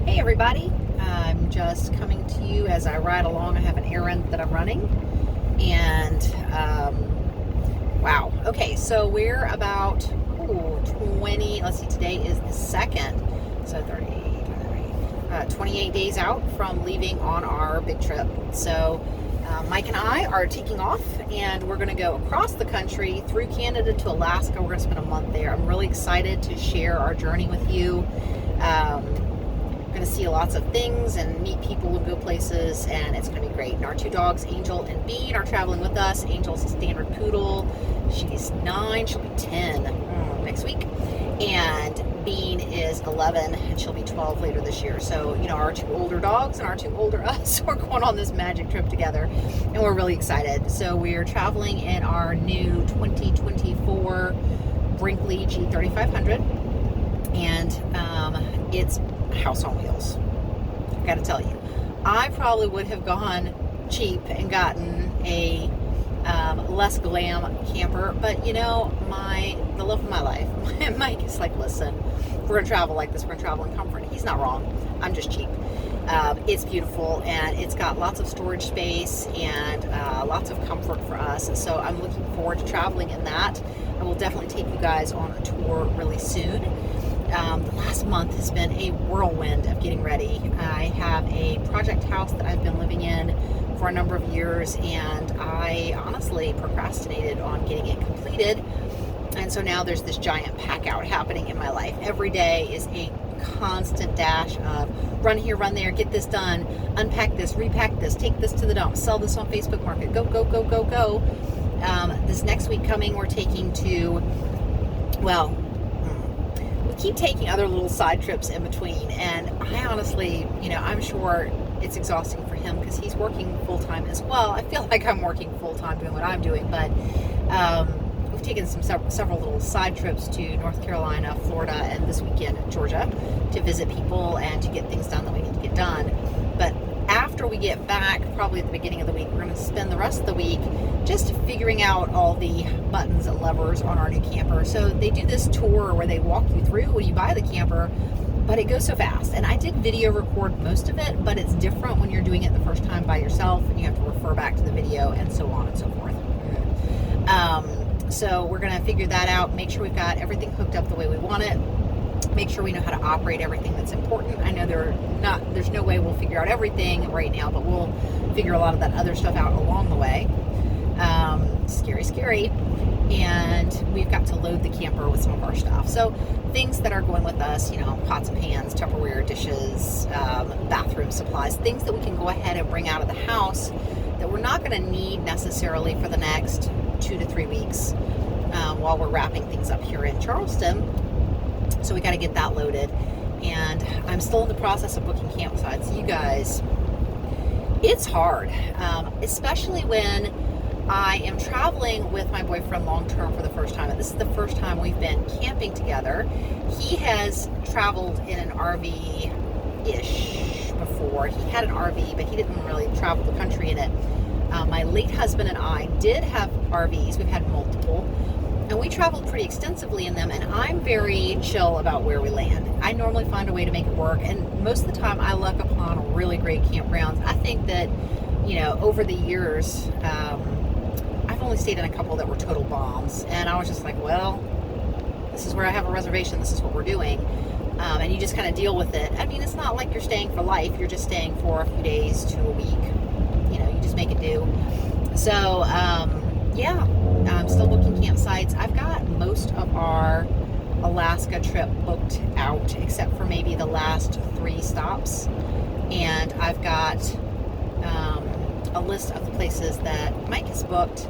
Hey everybody, I'm just coming to you as I ride along. I have an errand that I'm running, and wow. Okay, so we're about 20, let's see, today is the 2nd, so 28 days out from leaving on our big trip. So Mike and I are taking off, and we're going to go across the country through Canada to Alaska. We're going to spend a month there. I'm really excited to share our journey with you. Going to see lots of things and meet people and go places, and it's going to be great. And our two dogs, Angel and Bean, are traveling with us. Angel's a standard poodle. She's 9. She'll be 10 next week. And Bean is 11, and she'll be 12 later this year. So, our two older dogs and our two older us, we're going on this magic trip together, and we're really excited. So we're traveling in our new 2024 Brinkley G3500, and it's house on wheels. I gotta tell you, I probably would have gone cheap and gotten a less glam camper, but the love of my life, Mike is like, listen, we're gonna travel like this, we're gonna travel in comfort. He's not wrong. I'm just cheap. It's beautiful, and it's got lots of storage space and lots of comfort for us, and so I'm looking forward to traveling in that. I will definitely take you guys on a tour really soon. The last month has been a whirlwind of getting ready. I have a project house that I've been living in for a number of years, and I honestly procrastinated on getting it completed. And so now there's this giant pack out happening in my life. Every day is a constant dash of run here, run there, get this done, unpack this, repack this, take this to the dump, sell this on Facebook Market, go, go, go, go, go. This next week coming, we're taking to, we keep taking other little side trips in between, and I honestly, I'm sure it's exhausting for him because he's working full-time as well. I feel like I'm working full-time doing what I'm doing, but we've taken several little side trips to North Carolina, Florida, and this weekend Georgia to visit people and to get things done that we need to get done. But after we get back, probably at the beginning of the week, we're going to spend the rest of the week just figuring out all the buttons and levers on our new camper. So they do this tour where they walk you through when you buy the camper, but it goes so fast. And I did video record most of it, but it's different when you're doing it the first time by yourself, and you have to refer back to the video and so on and so forth. So we're going to figure that out, make sure we've got everything hooked up the way we want it, make sure we know how to operate everything that's important. I know there's no way we'll figure out everything right now, but we'll figure a lot of that other stuff out along the way. Scary. And we've got to load the camper with some of our stuff. So things that are going with us, pots and pans, Tupperware, dishes, bathroom supplies, things that we can go ahead and bring out of the house that we're not going to need necessarily for the next 2 to 3 weeks while we're wrapping things up here in Charleston. So we got to get that loaded. And I'm still in the process of booking campsites. You guys, it's hard, especially when I am traveling with my boyfriend long-term for the first time. And this is the first time we've been camping together. He has traveled in an RV-ish before. He had an RV, but he didn't really travel the country in it. My late husband and I did have RVs. We've had multiple. And we traveled pretty extensively in them, and I'm very chill about where we land. I normally find a way to make it work, and most of the time I luck upon really great campgrounds. I think that, over the years, I've only stayed in a couple that were total bombs, and I was just like, well, this is where I have a reservation, this is what we're doing, and you just kind of deal with it. I mean, it's not like you're staying for life, you're just staying for a few days to a week, you just make it do. So, yeah, I'm still booking campsites. I've got most of our Alaska trip booked out, except for maybe the last 3 stops. And I've got a list of the places that Mike has booked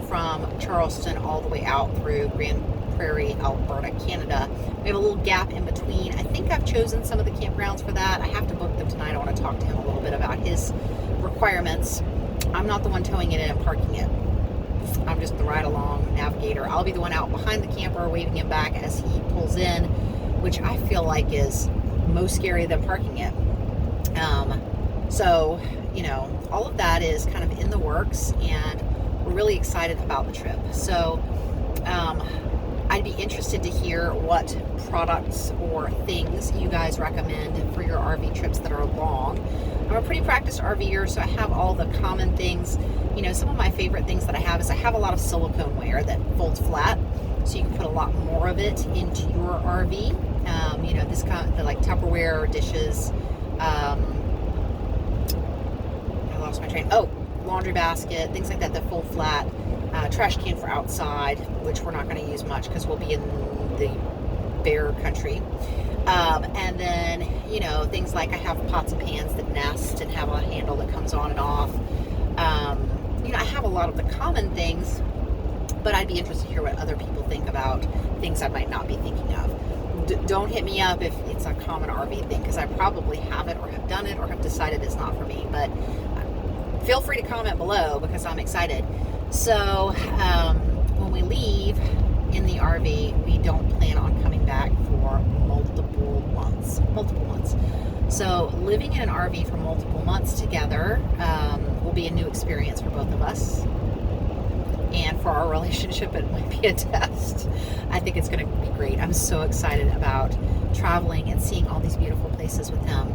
from Charleston all the way out through Grand Prairie, Alberta, Canada. We have a little gap in between. I think I've chosen some of the campgrounds for that. I have to book them tonight. I want to talk to him a little bit about his requirements. I'm not the one towing it in and parking it. I'm just the ride-along navigator. I'll be the one out behind the camper waving him back as he pulls in, which I feel like is most scary than parking it. So, all of that is kind of in the works, and we're really excited about the trip. So, I'd be interested to hear what products or things you guys recommend for your RV trips that are long. I'm a pretty practiced RVer, so I have all the common things. Some of my favorite things that I have is I have a lot of silicone ware that folds flat, so you can put a lot more of it into your RV. This kind of like Tupperware dishes. I lost my train. Oh, laundry basket, things like that that fold flat. Trash can for outside, which we're not going to use much because we'll be in the bear country. And then, things like I have pots and pans that nest and have a handle that comes on and off. I have a lot of the common things, but I'd be interested to hear what other people think about things I might not be thinking of. Don't hit me up if it's a common RV thing, because I probably have it or have done it or have decided it's not for me. But feel free to comment below because I'm excited. So when we leave in the RV, we don't plan on coming back for multiple months. So living in an RV for multiple months together will be a new experience for both of us. And for our relationship, it might be a test. I think it's going to be great. I'm so excited about traveling and seeing all these beautiful places with him.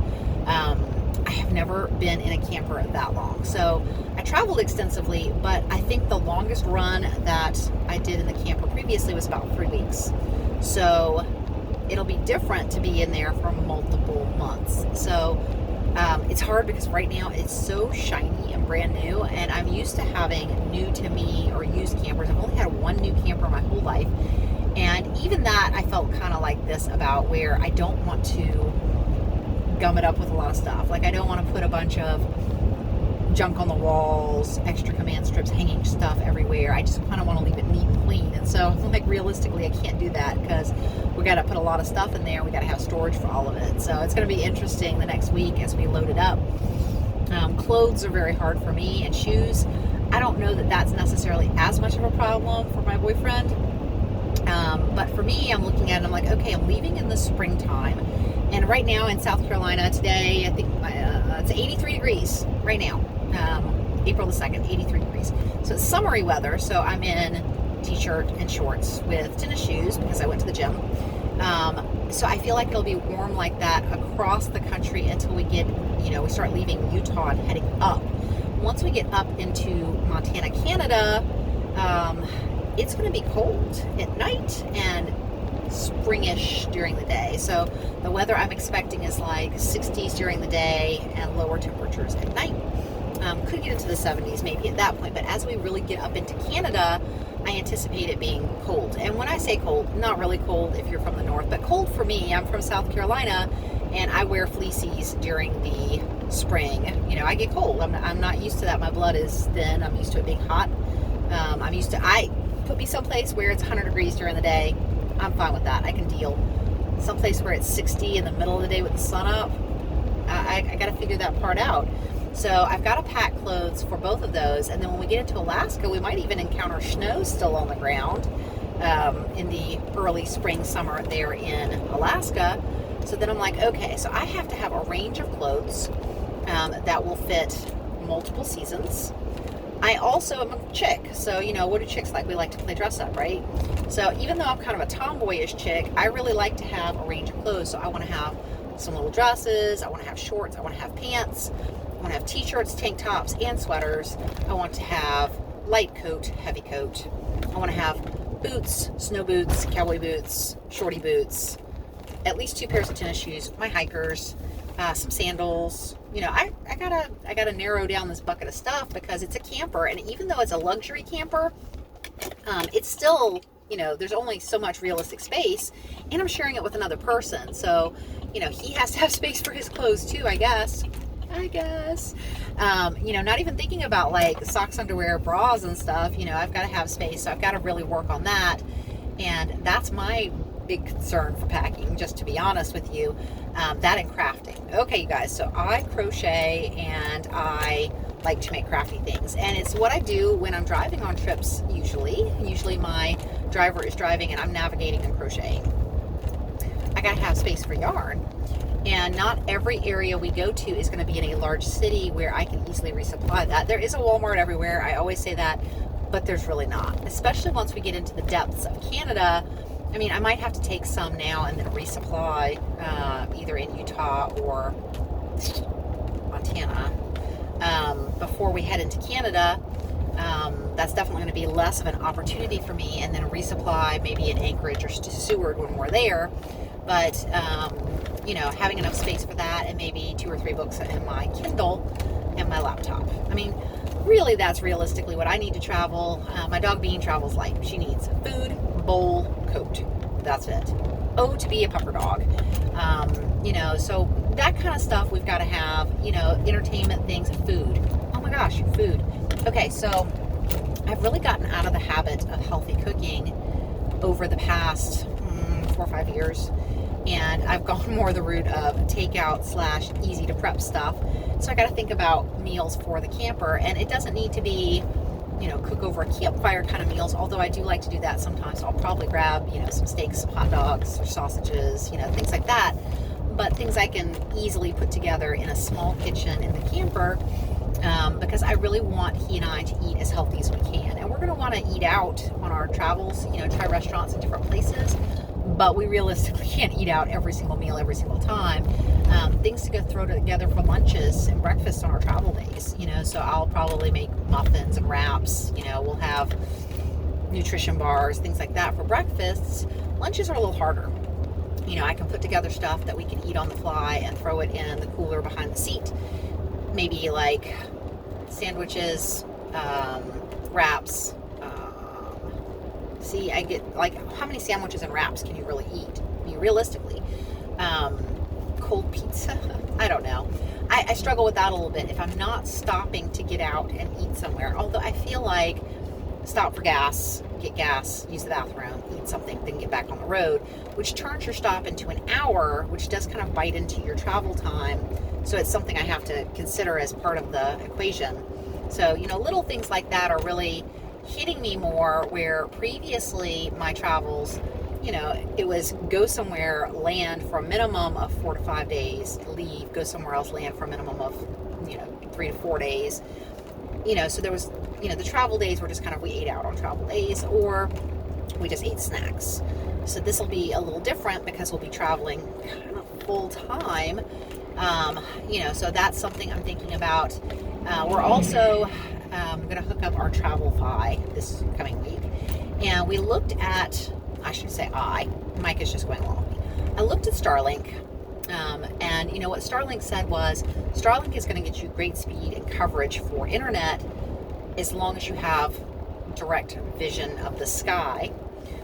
I have never been in a camper that long. So I traveled extensively, but I think the longest run that I did in the camper previously was about 3 weeks. So it'll be different to be in there for multiple months. So it's hard because right now it's so shiny and brand new, and I'm used to having new to me or used campers. I've only had one new camper my whole life. And even that, I felt kind of like this about where I don't want to gum it up with a lot of stuff. Like I don't want to put a bunch of junk on the walls, extra command strips, hanging stuff everywhere. I just kind of want to leave it neat and clean. And so like realistically, I can't do that because we got to put a lot of stuff in there. We got to have storage for all of it. So it's going to be interesting the next week as we load it up. Clothes are very hard for me, and shoes. I don't know that that's necessarily as much of a problem for my boyfriend. But for me, I'm looking at it, I'm like, okay, I'm leaving in the springtime. And right now in South Carolina today, I think it's 83 degrees right now. April the 2nd, 83 degrees. So it's summery weather. So I'm in t-shirt and shorts with tennis shoes because I went to the gym. So I feel like it'll be warm like that across the country until we get, we start leaving Utah and heading up. Once we get up into Montana, Canada, it's going to be cold at night and springish during the day. So the weather I'm expecting is like 60s during the day and lower temperatures at night. Could get into the 70s maybe at that point, but as we really get up into Canada, I anticipate it being cold. And when I say cold, not really cold if you're from the north, but cold for me. I'm from South Carolina and I wear fleecies during the spring. I get cold. I'm not used to that. My blood is thin. I'm used to it being hot. I put me someplace where it's 100 degrees during the day. I'm fine with that. I can deal. Someplace where it's 60 in the middle of the day with the sun up, I got to figure that part out. So I've got to pack clothes for both of those. And then when we get into Alaska, we might even encounter snow still on the ground in the early spring, summer there in Alaska. So then I'm like, okay, so I have to have a range of clothes that will fit multiple seasons. I also am a chick, so what do chicks like? We like to play dress up, right? So even though I'm kind of a tomboyish chick, I really like to have a range of clothes. So I want to have some little dresses, I want to have shorts, I want to have pants, I want to have t-shirts, tank tops, and sweaters. I want to have light coat, heavy coat. I want to have boots, snow boots, cowboy boots, shorty boots, at least 2 pairs of tennis shoes, my hikers, some sandals. I gotta narrow down this bucket of stuff because it's a camper, and even though it's a luxury camper, it's still, there's only so much realistic space, and I'm sharing it with another person. So, he has to have space for his clothes too, I guess. Not even thinking about like socks, underwear, bras and stuff. I've got to have space, so I've got to really work on that. And that's my big concern for packing, just to be honest with you. That and crafting. Okay, you guys, so I crochet and I like to make crafty things, and it's what I do when I'm driving on trips. Usually my driver is driving and I'm navigating and crocheting. I gotta have space for yarn, and not every area we go to is going to be in a large city where I can easily resupply that. There is a Walmart everywhere, I always say that, but there's really not, especially once we get into the depths of Canada. I mean, I might have to take some now and then resupply, either in Utah or Montana, before we head into Canada. That's definitely going to be less of an opportunity for me, and then resupply maybe in Anchorage or Seward when we're there. But having enough space for that, and maybe 2 or 3 books in my Kindle and my laptop. I mean, really, that's realistically what I need to travel. My dog Bean travels light. She needs food, bowl, coat. That's it. Oh, to be a pupper dog. So that kind of stuff we've got to have. Entertainment things, food. Oh my gosh, food. Okay, so I've really gotten out of the habit of healthy cooking over the past 4 or 5 years. And I've gone more the route of takeout / easy to prep stuff. So I got to think about meals for the camper, and it doesn't need to be, cook over a campfire kind of meals. Although I do like to do that sometimes. I'll probably grab, some steaks, some hot dogs, or sausages, things like that. But things I can easily put together in a small kitchen in the camper, because I really want he and I to eat as healthy as we can. And we're going to want to eat out on our travels, try restaurants in different places. But we realistically can't eat out every single meal every single time. Things to go throw together for lunches and breakfasts on our travel days. So I'll probably make muffins and wraps. We'll have nutrition bars, things like that for breakfasts. Lunches are a little harder. I can put together stuff that we can eat on the fly and throw it in the cooler behind the seat. Maybe like sandwiches, wraps. See, I get, how many sandwiches and wraps can you really eat? I mean, realistically. Cold pizza? I don't know. I struggle with that a little bit if I'm not stopping to get out and eat somewhere. Although I feel like stop for gas, get gas, use the bathroom, eat something, then get back on the road, which turns your stop into an hour, which does kind of bite into your travel time. So it's something I have to consider as part of the equation. So, little things like that are really hitting me more, where previously my travels, it was go somewhere, land for a minimum of 4 to 5 days, leave, go somewhere else, land for a minimum of, 3 to 4 days. So there was, the travel days were just kind of, we ate out on travel days, or we just ate snacks. So this will be a little different because we'll be traveling kind of full time. So that's something I'm thinking about. We're also going to hook up our Travelify this coming week. And we looked at, Mike is just going along with me. I looked at Starlink. And what Starlink said was, Starlink is going to get you great speed and coverage for internet as long as you have direct vision of the sky,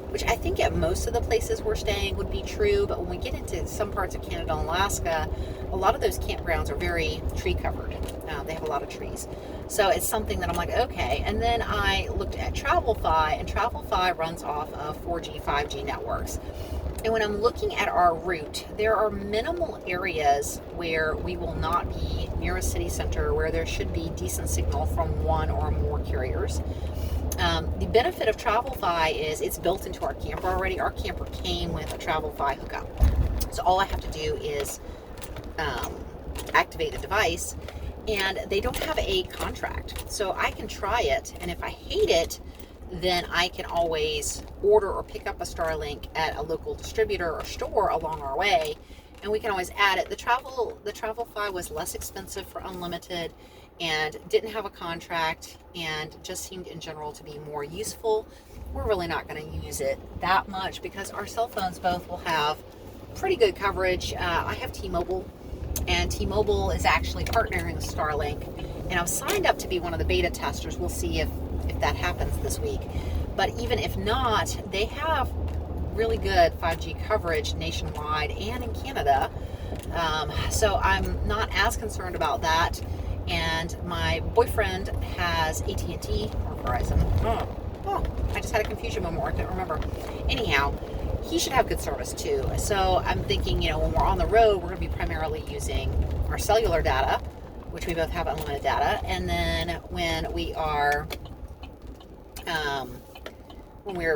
which I think at most of the places we're staying would be true. But when we get into some parts of Canada and Alaska, a lot of those campgrounds are very tree covered. They have a lot of trees. So it's something that I'm like, okay. And then I looked at Travelify, and Travelify runs off of 4G, 5G networks. And when I'm looking at our route, there are minimal areas where we will not be near a city center, where there should be decent signal from one or more carriers. The benefit of Travelify is it's built into our camper already. Our camper came with a Travelify hookup. So all I have to do is activate the device, and they don't have a contract. So I can try it, and if I hate it, then I can always order or pick up a Starlink at a local distributor or store along our way, and we can always add it. The Travelify was less expensive for unlimited and didn't have a contract, and just seemed in general to be more useful. We're really not going to use it that much because our cell phones both will have pretty good coverage. I have T-Mobile, and T-Mobile is actually partnering with Starlink, and I've signed up to be one of the beta testers. We'll see if that happens this week. But even if not, they have really good 5G coverage nationwide and in Canada. So I'm not as concerned about that. And my boyfriend has AT&T or Verizon. Oh, I just had a confusion moment. I can't remember. Anyhow, he should have good service too. So I'm thinking, when we're on the road, we're going to be primarily using our cellular data, which we both have unlimited data. And then when we are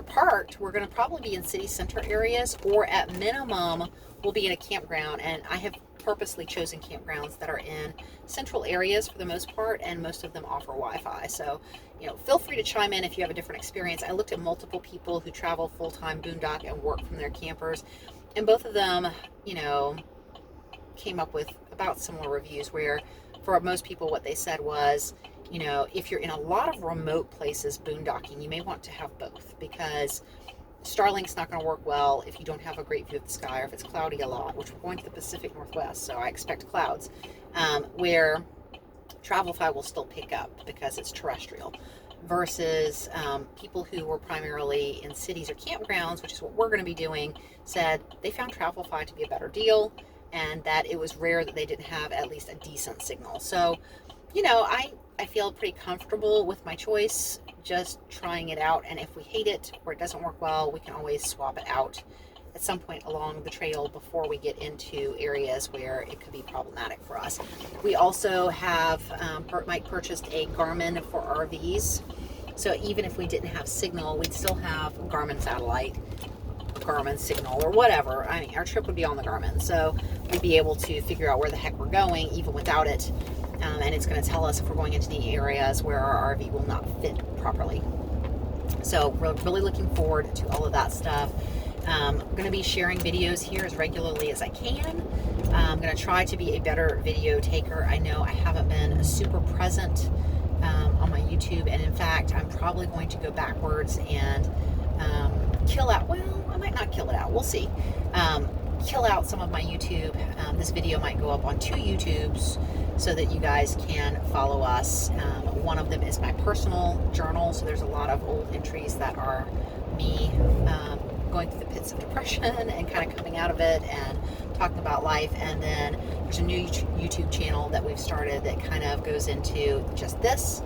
parked, we're going to probably be in city center areas, or at minimum, we'll be in a campground. And I have purposely chosen campgrounds that are in central areas for the most part, and most of them offer Wi-Fi. So, feel free to chime in if you have a different experience. I looked at multiple people who travel full-time boondock and work from their campers, and both of them, came up with about similar reviews, where for most people what they said was, if you're in a lot of remote places boondocking, you may want to have both, because Starlink's not going to work well if you don't have a great view of the sky, or if it's cloudy a lot, which we're going to the Pacific Northwest, so I expect clouds, where TravelFi will still pick up because it's terrestrial, versus people who were primarily in cities or campgrounds, which is what we're going to be doing, said they found TravelFi to be a better deal, and that it was rare that they didn't have at least a decent signal. So, I feel pretty comfortable with my choice, just trying it out, and if we hate it or it doesn't work well, we can always swap it out at some point along the trail before we get into areas where it could be problematic for us. We also have, Mike purchased a Garmin for RVs, so even if we didn't have signal, we'd still have Garmin satellite, Garmin signal, or whatever. I mean, our trip would be on the Garmin, so we'd be able to figure out where the heck we're going even without it. And it's going to tell us if we're going into any areas where our RV will not fit properly. So we're really looking forward to all of that stuff. I'm going to be sharing videos here as regularly as I can. I'm going to try to be a better video taker. I know I haven't been super present on my YouTube, and in fact, I'm probably going to go backwards and kill out, well, I might not kill it out, we'll see. Kill out some of my YouTube. This video might go up on 2 YouTubes so that you guys can follow us. One of them is my personal journal, so there's a lot of old entries that are me going through the pits of depression and kind of coming out of it and talking about life. And then there's a new YouTube channel that we've started that kind of goes into just this.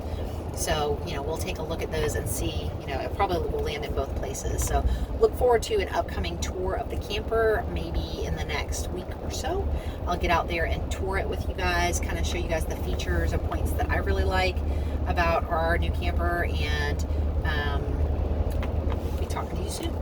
So, we'll take a look at those and see, it probably will land in both places. So look forward to an upcoming tour of the camper, maybe in the next week or so. I'll get out there and tour it with you guys, kind of show you guys the features and points that I really like about our new camper, and be talking to you soon.